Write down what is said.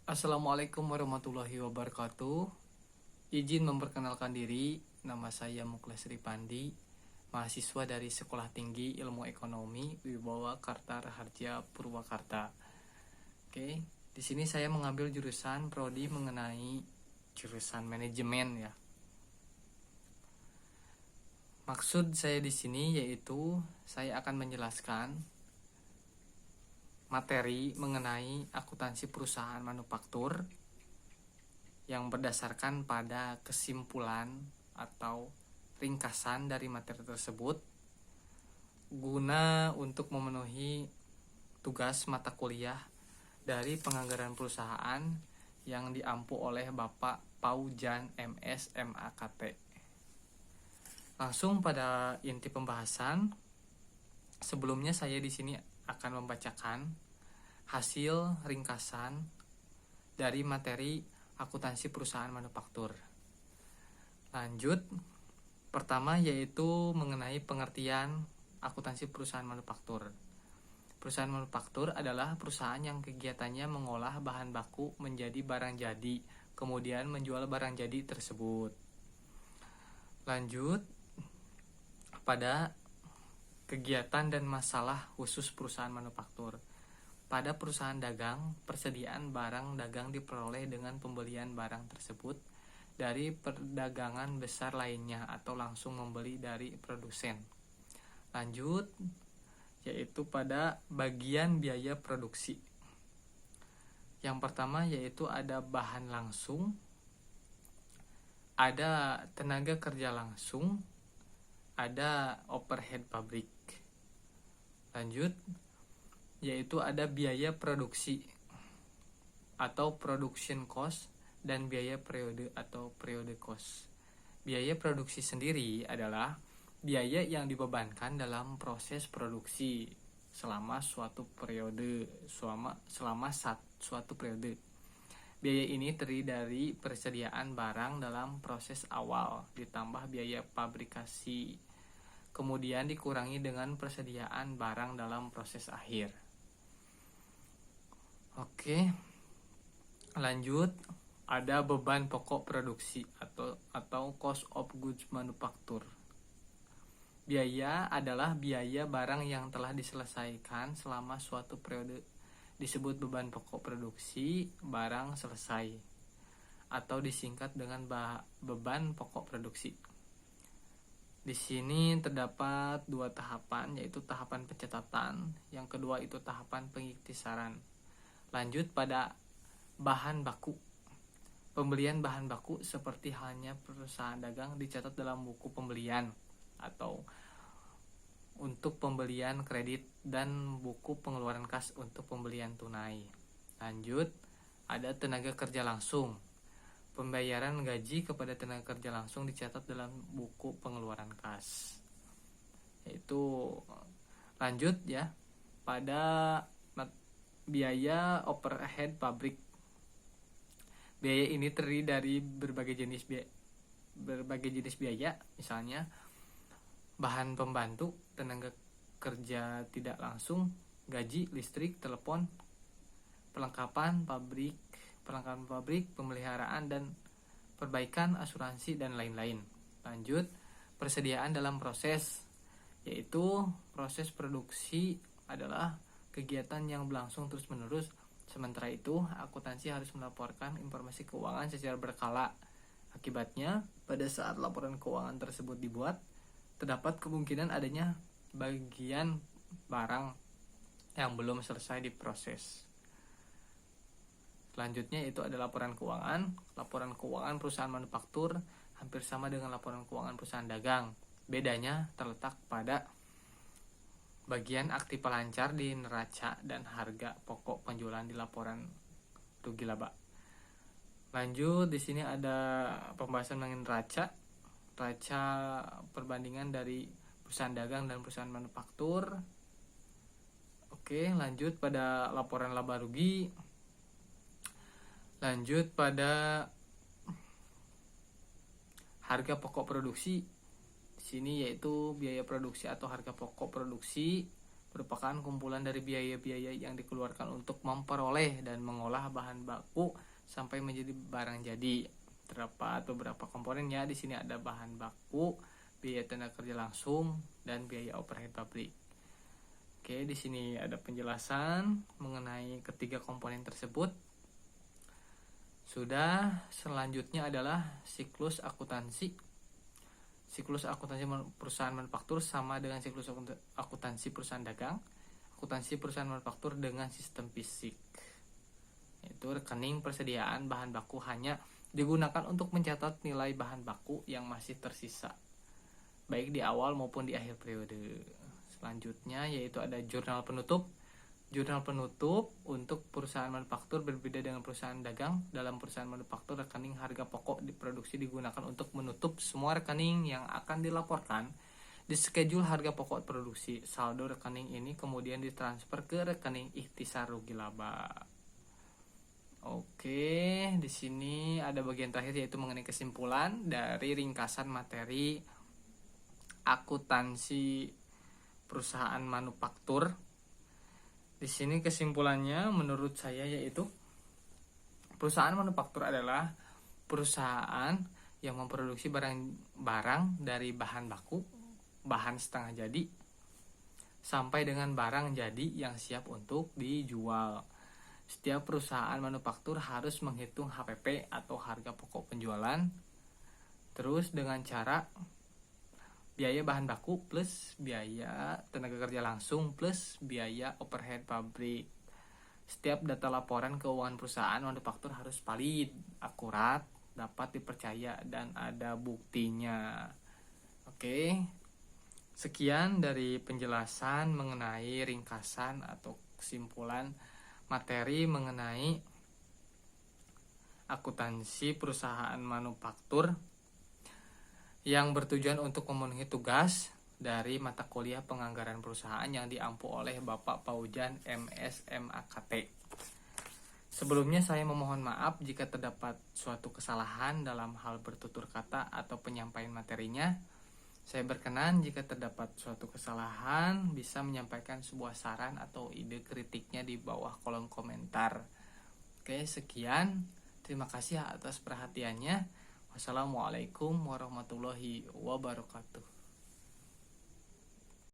Assalamualaikum warahmatullahi wabarakatuh. Izin memperkenalkan diri, nama saya Muklas Ripandi, mahasiswa dari Sekolah Tinggi Ilmu Ekonomi Wibawa Karta Raharja Purwakarta. Oke, di sini saya mengambil jurusan prodi mengenai jurusan manajemen ya. Maksud saya di sini yaitu saya akan menjelaskan materi mengenai akuntansi perusahaan manufaktur yang berdasarkan pada kesimpulan atau ringkasan dari materi tersebut guna untuk memenuhi tugas mata kuliah dari penganggaran perusahaan yang diampu oleh Bapak Paujan MS MAKT. Langsung pada inti pembahasan. Sebelumnya saya di sini akan membacakan hasil ringkasan dari materi akuntansi perusahaan manufaktur. Lanjut, pertama yaitu mengenai pengertian akuntansi perusahaan manufaktur. Perusahaan manufaktur adalah perusahaan yang kegiatannya mengolah bahan baku menjadi barang jadi, kemudian menjual barang jadi tersebut. Lanjut, pada kegiatan dan masalah khusus perusahaan manufaktur. Pada perusahaan dagang, persediaan barang dagang diperoleh dengan pembelian barang tersebut dari perdagangan besar lainnya atau langsung membeli dari produsen. Lanjut, yaitu pada bagian biaya produksi. Yang pertama yaitu ada bahan langsung, ada tenaga kerja langsung, ada overhead pabrik. Lanjut, yaitu ada biaya produksi atau production cost dan biaya periode atau periode cost. Biaya produksi sendiri adalah biaya yang dibebankan dalam proses produksi selama suatu periode, suatu periode. Biaya ini terdiri dari persediaan barang dalam proses awal ditambah biaya pabrikasi, kemudian dikurangi dengan persediaan barang dalam proses akhir. Oke, lanjut, ada beban pokok produksi atau cost of goods manufacture. Biaya adalah biaya barang yang telah diselesaikan selama suatu periode, disebut beban pokok produksi barang selesai atau disingkat dengan beban pokok produksi. Di sini terdapat dua tahapan, yaitu tahapan pencatatan, yang kedua itu tahapan pengiktisaran. Lanjut pada bahan baku. Pembelian bahan baku seperti halnya perusahaan dagang dicatat dalam buku pembelian atau untuk pembelian kredit dan buku pengeluaran kas untuk pembelian tunai. Lanjut, ada tenaga kerja langsung. Pembayaran gaji kepada tenaga kerja langsung dicatat dalam buku pengeluaran kas. Yaitu lanjut ya, pada biaya overhead pabrik. Biaya ini terdiri dari berbagai jenis biaya, misalnya bahan pembantu, tenaga kerja tidak langsung, gaji, listrik, telepon, perlengkapan pabrik, pemeliharaan dan perbaikan, asuransi dan lain-lain. Lanjut, persediaan dalam proses, yaitu proses produksi adalah kegiatan yang berlangsung terus-menerus. Sementara itu, akuntansi harus melaporkan informasi keuangan secara berkala. Akibatnya, pada saat laporan keuangan tersebut dibuat, terdapat kemungkinan adanya bagian barang yang belum selesai diproses. Selanjutnya itu ada laporan keuangan. Laporan keuangan perusahaan manufaktur hampir sama dengan laporan keuangan perusahaan dagang. Bedanya terletak pada bagian aktiva lancar di neraca dan harga pokok penjualan di laporan rugi laba. Lanjut, di sini ada pembahasan mengenai neraca perbandingan dari perusahaan dagang dan perusahaan manufaktur. Oke, lanjut pada laporan laba rugi. Lanjut pada harga pokok produksi. Di sini yaitu biaya produksi atau harga pokok produksi merupakan kumpulan dari biaya-biaya yang dikeluarkan untuk memperoleh dan mengolah bahan baku sampai menjadi barang jadi. Terdapat beberapa komponennya. Di sini ada bahan baku, biaya tenaga kerja langsung, dan biaya overhead pabrik. Oke, di sini ada penjelasan mengenai ketiga komponen tersebut. Sudah, selanjutnya adalah siklus akuntansi. Siklus akuntansi perusahaan manufaktur sama dengan siklus akuntansi perusahaan dagang. Akuntansi perusahaan manufaktur dengan sistem fisik, yaitu rekening persediaan bahan baku hanya digunakan untuk mencatat nilai bahan baku yang masih tersisa, baik di awal maupun di akhir periode. Selanjutnya yaitu ada jurnal penutup. Jurnal penutup untuk perusahaan manufaktur berbeda dengan perusahaan dagang. Dalam perusahaan manufaktur, rekening harga pokok diproduksi digunakan untuk menutup semua rekening yang akan dilaporkan di schedule harga pokok produksi. Saldo rekening ini kemudian ditransfer ke rekening ikhtisar rugi laba. Oke, di sini ada bagian terakhir yaitu mengenai kesimpulan dari ringkasan materi akuntansi perusahaan manufaktur. Di sini kesimpulannya menurut saya yaitu perusahaan manufaktur adalah perusahaan yang memproduksi barang dari bahan baku, bahan setengah jadi, sampai dengan barang jadi yang siap untuk dijual. Setiap perusahaan manufaktur harus menghitung HPP atau harga pokok penjualan, terus dengan cara biaya bahan baku plus biaya tenaga kerja langsung plus biaya overhead pabrik. Setiap data laporan keuangan perusahaan manufaktur harus valid, akurat, dapat dipercaya, dan ada buktinya. Oke, sekian dari penjelasan mengenai ringkasan atau kesimpulan materi mengenai akuntansi perusahaan manufaktur yang bertujuan untuk memenuhi tugas dari mata kuliah penganggaran perusahaan yang diampu oleh Bapak Paujan MS MAKT. Sebelumnya saya memohon maaf jika terdapat suatu kesalahan dalam hal bertutur kata atau penyampaian materinya. Saya berkenan jika terdapat suatu kesalahan bisa menyampaikan sebuah saran atau ide kritiknya di bawah kolom komentar. Oke, sekian. Terima kasih atas perhatiannya. Wassalamualaikum warahmatullahi wabarakatuh.